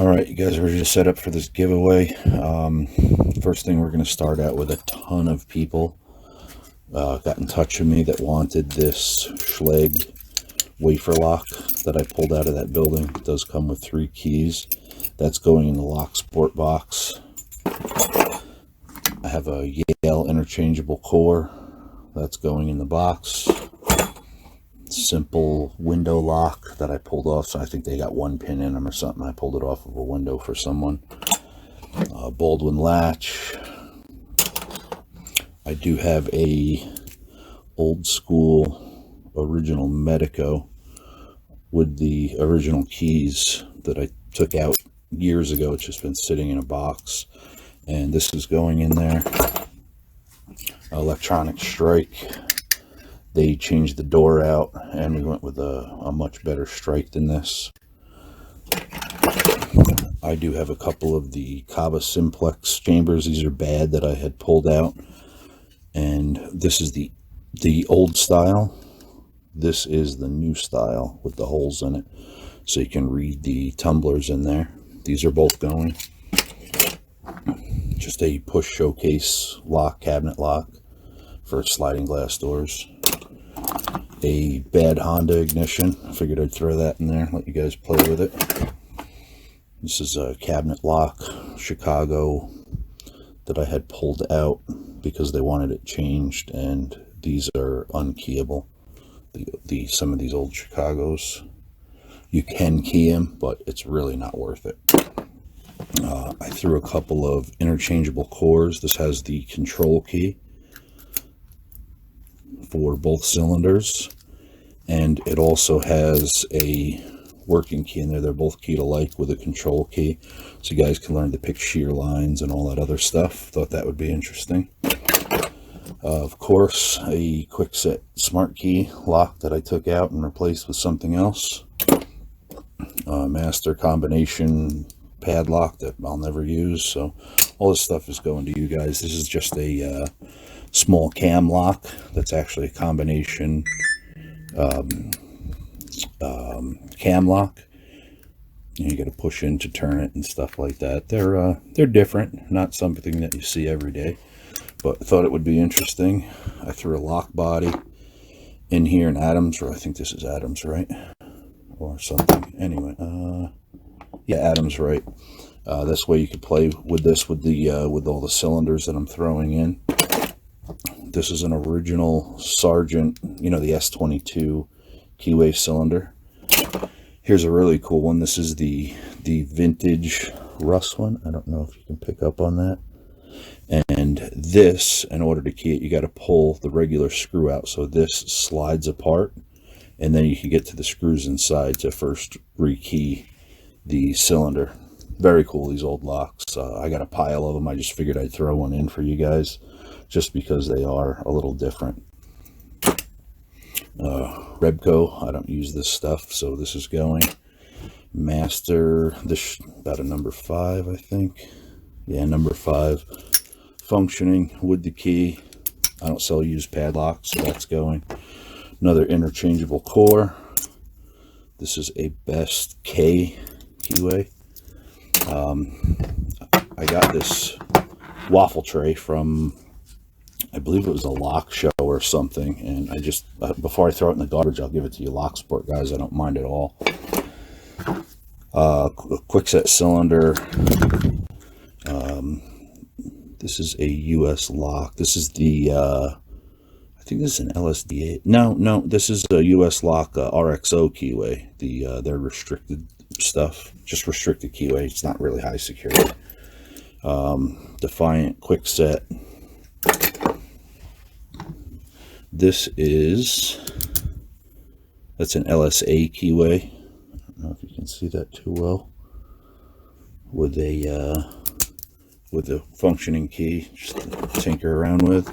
All right, you guys are ready to set up for this giveaway. First thing, we're going to start out with a ton of people got in touch with me that wanted this Schlage wafer lock that I pulled out of that building. It does come with 3 keys. That's going in the Locksport box. I have a Yale interchangeable core. That's going in the box. Simple window lock that I pulled off. So I think they got 1 pin in them or something. I pulled it off of a window for someone. Baldwin latch. I do have a old school original Medico with the original keys that I took out years ago. It's just been sitting in a box, and this is going in there. Electronic strike. They changed the door out, and we went with a much better strike than this. I do have a couple of the Kaaba Simplex chambers. These are bad that I had pulled out, and this is the old style. This is the new style with the holes in it, so you can read the tumblers in there. These are both going. Just a push showcase lock, cabinet lock for sliding glass doors. A bad Honda ignition. I figured I'd throw that in there, let you guys play with it. This is a cabinet lock, Chicago, that I had pulled out because they wanted it changed, and these are unkeyable. Some of these old Chicagos, you can key them, but it's really not worth it. I threw a couple of interchangeable cores. This has the control key for both cylinders, and it also has a working key in there. They're both keyed alike with a control key, so you guys can learn to pick shear lines and all that other stuff. Thought that would be interesting. Of course, a quick set smart key lock that I took out and replaced with something else. Master combination padlock that I'll never use, so all this stuff is going to you guys. This is just a small cam lock that's actually a combination cam lock. You got to push in to turn it and stuff like that. They're different, not something that you see every day, but I thought it would be interesting. I threw a lock body in here in Adams, or I think this is Adams, right? Or something. Anyway, yeah, Adams, right? This way you could play with this with all the cylinders that I'm throwing in. This is an original Sargent, the S22 keyway cylinder. Here's a really cool one. This is the vintage rust one. I don't know if you can pick up on that. And this, in order to key it, you got to pull the regular screw out. So this slides apart, and then you can get to the screws inside to first rekey the cylinder. Very cool, these old locks. I got a pile of them. I just figured I'd throw one in for you guys, just because they are a little different. Rebco, I don't use this stuff, so this is going. Master, this about a number 5, I think. Yeah, number 5. Functioning with the key. I don't sell used padlocks, so that's going. Another interchangeable core. This is a Best K keyway. I got this waffle tray from, I believe it was a lock show or something, and I just, before I throw it in the garbage, I'll give it to you Locksport guys. I don't mind at all. Quick set cylinder. This is a US lock. This is the I think this is an LSDA. No, this is a US lock RXO keyway. Their restricted stuff, just restricted keyway. It's not really high security. Defiant quick set. That's an LSA keyway. I don't know if you can see that too well. With a functioning key, just to tinker around with.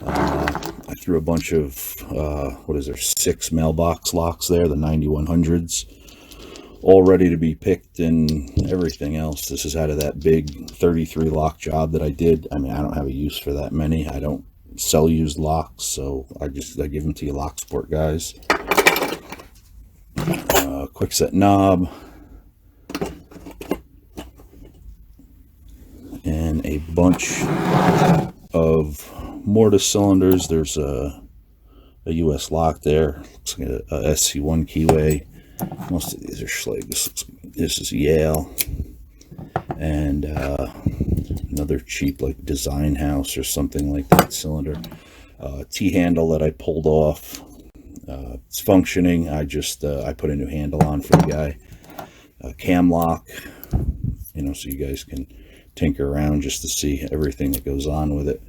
I threw a bunch of 6 mailbox locks there, the 9100s, all ready to be picked and everything else. This is out of that big 33 lock job that I did. I mean, I don't have a use for that many. I don't sell used locks, so I give them to you Locksport guys. Quick set knob. in a bunch of mortise cylinders. There's a US lock there. Looks like a SC1 keyway. Most of these are Schlage. This is Yale. And another cheap like Design House or something like that cylinder. T-handle that I pulled off. It's functioning. I put a new handle on for the guy. Cam lock, so you guys can tinker around just to see everything that goes on with it.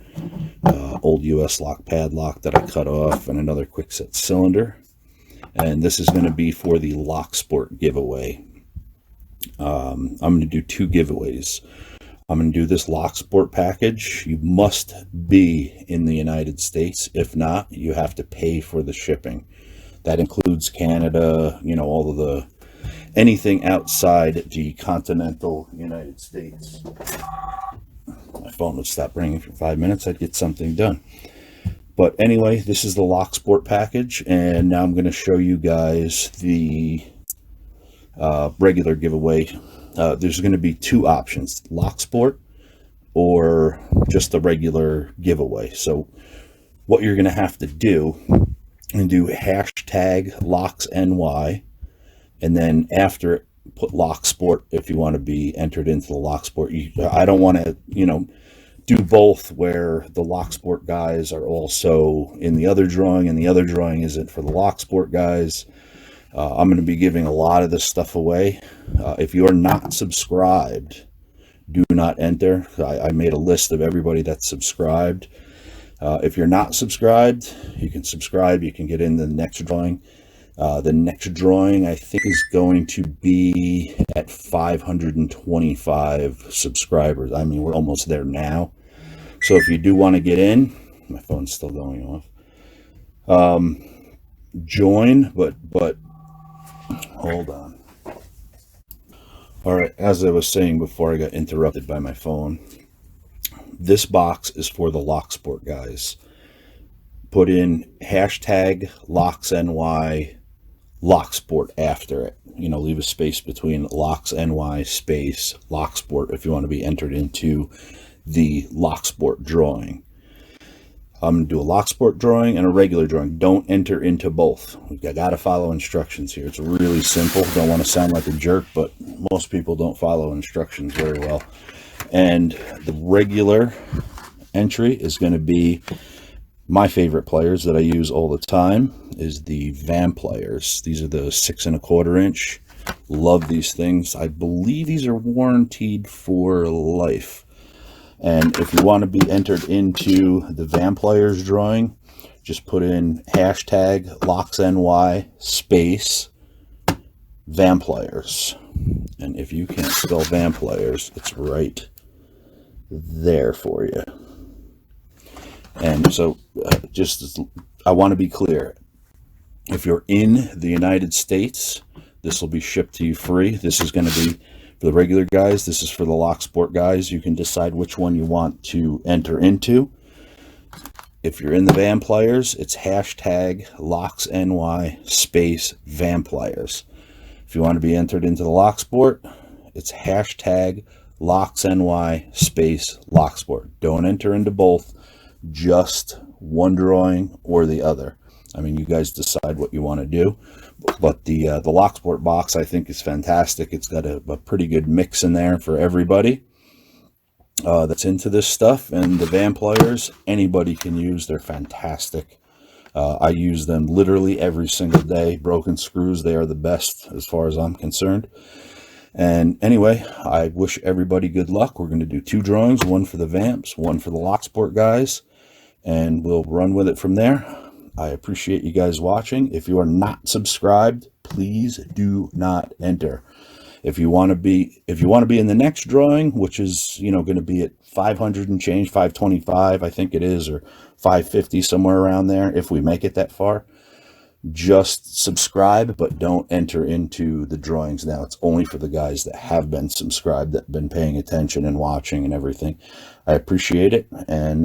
Old US lock padlock that I cut off, and another quick set cylinder. And this is going to be for the Locksport giveaway. I'm going to do 2 giveaways. I'm going to do this Locksport package. You must be in the United States. If not, you have to pay for the shipping. That includes Canada, all of anything outside the continental United States. My phone would stop ringing for 5 minutes. I'd get something done. But anyway, this is the Locksport package, and now I'm going to show you guys the regular giveaway. There's going to be 2 options, Locksport or just the regular giveaway. So what you're going to have to do and do hashtag locksny, and then after it, put Locksport if you want to be entered into the Locksport. I don't want to, do both where the Locksport guys are also in the other drawing and the other drawing isn't for the Locksport guys. I'm going to be giving a lot of this stuff away. If you are not subscribed, do not enter. I made a list of everybody that's subscribed. If you're not subscribed, you can subscribe. You can get in the next drawing. The next drawing, I think, is going to be at 525 subscribers. I mean, we're almost there now. So if you do want to get in, my phone's still going off. Join, but hold on. All right, as I was saying before I got interrupted by my phone, this box is for the Locksport guys. Put in hashtag locksny Locksport after it. Leave a space between locksny space Locksport if you want to be entered into the Locksport drawing. I'm going to do a Locksport drawing and a regular drawing. Don't enter into both. I got to follow instructions here. It's really simple. Don't want to sound like a jerk, but most people don't follow instructions very well. And the regular entry is going to be my favorite players that I use all the time is the Van players. These are the 6 1/4 inch. Love these things. I believe these are warranted for life. And if you want to be entered into the Van players drawing, just put in hashtag locksny space Van players. And if you can't spell Van players, it's right there for you. And so I want to be clear. If you're in the United States, this will be shipped to you free. This is going to be for the regular guys. This is for the Locksport guys. You can decide which one you want to enter into. If you're in the Van players, it's hashtag locksny space Van players. If you want to be entered into the Locksport, it's hashtag locksny space Locksport. Don't enter into both. Just one drawing or the other. I mean, you guys decide what you want to do. But the Locksport box, I think, is fantastic. It's got a pretty good mix in there for everybody that's into this stuff. And the Van players, anybody can use. They're fantastic. I use them literally every single day. Broken screws, they are the best as far as I'm concerned. And anyway, I wish everybody good luck. We're going to do 2 drawings, one for the Vamps, one for the Locksport guys, and we'll run with it from there. I appreciate you guys watching. If you are not subscribed, please do not enter. If you want to be in the next drawing, which is, going to be at 500 and change, 525, I think it is, or 550, somewhere around there, if we make it that far, just subscribe, but don't enter into the drawings now. It's only for the guys that have been subscribed, that have been paying attention and watching and everything. I appreciate it, and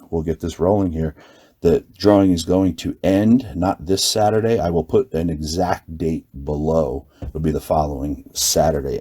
we'll get this rolling here. The drawing is going to end, not this Saturday. I will put an exact date below. It'll be the following Saturday.